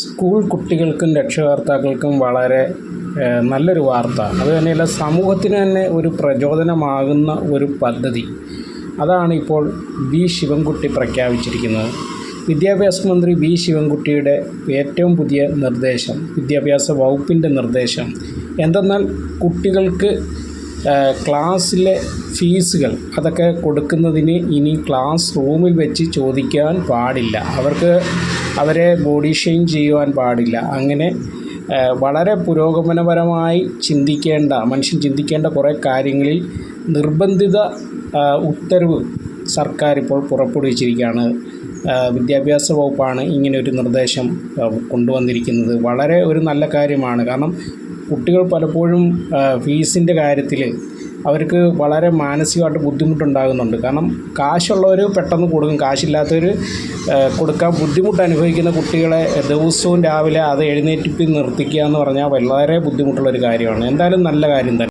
School കുട്ടികൾക്കും രക്ഷകർത്താക്കൾക്കും വളരെ നല്ലൊരു വാർത്ത. അതുതന്നെയല്ല, സമൂഹത്തിന് തന്നെ ഒരു പ്രചോദനമാകുന്ന ഒരു പദ്ധതി. അതാണ് ഇപ്പോൾ വി ശിവൻകുട്ടി പ്രഖ്യാപിച്ചിരിക്കുന്നത്. വിദ്യാഭ്യാസ മന്ത്രി വി ശിവൻകുട്ടിയുടെ ഏറ്റവും പുതിയ നിർദ്ദേശം, വിദ്യാഭ്യാസ വകുപ്പിൻ്റെ നിർദ്ദേശം എന്തെന്നാൽ, കുട്ടികൾക്ക് ക്ലാസ്സിലെ ഫീസുകൾ അതൊക്കെ കൊടുക്കുന്നതിന് ഇനി ക്ലാസ് റൂമിൽ വെച്ച് ചോദിക്കാൻ പാടില്ല. അവരെ ബോഡി ഷെയിം ചെയ്യുവാൻ പാടില്ല. അങ്ങനെ വളരെ പുരോഗമനപരമായി മനുഷ്യൻ ചിന്തിക്കേണ്ട കുറേ കാര്യങ്ങളിൽ നിർബന്ധിത ഉത്തരവ് സർക്കാർ ഇപ്പോൾ പുറപ്പെടുവിച്ചിരിക്കുകയാണ്. വിദ്യാഭ്യാസ വകുപ്പാണ് ഇങ്ങനെയൊരു നിർദ്ദേശം കൊണ്ടുവന്നിരിക്കുന്നത്. വളരെ ഒരു നല്ല കാര്യമാണ്. കാരണം കുട്ടികൾ പലപ്പോഴും ഫീസിൻ്റെ കാര്യത്തിൽ അവർക്ക് വളരെ മാനസികമായിട്ട് ബുദ്ധിമുട്ടുണ്ടാകുന്നുണ്ട്. കാരണം കാശുള്ളവർ പെട്ടെന്ന് കൊടുക്കും, കാശില്ലാത്തവർ കൊടുക്കാൻ ബുദ്ധിമുട്ട് അനുഭവിക്കുന്ന കുട്ടികളെ ദിവസവും രാവിലെ അത് എഴുന്നേറ്റിപ്പി നിർത്തിക്കുക എന്ന് പറഞ്ഞാൽ വളരെ ബുദ്ധിമുട്ടുള്ളൊരു കാര്യമാണ്. എന്തായാലും നല്ല കാര്യം തന്നെ.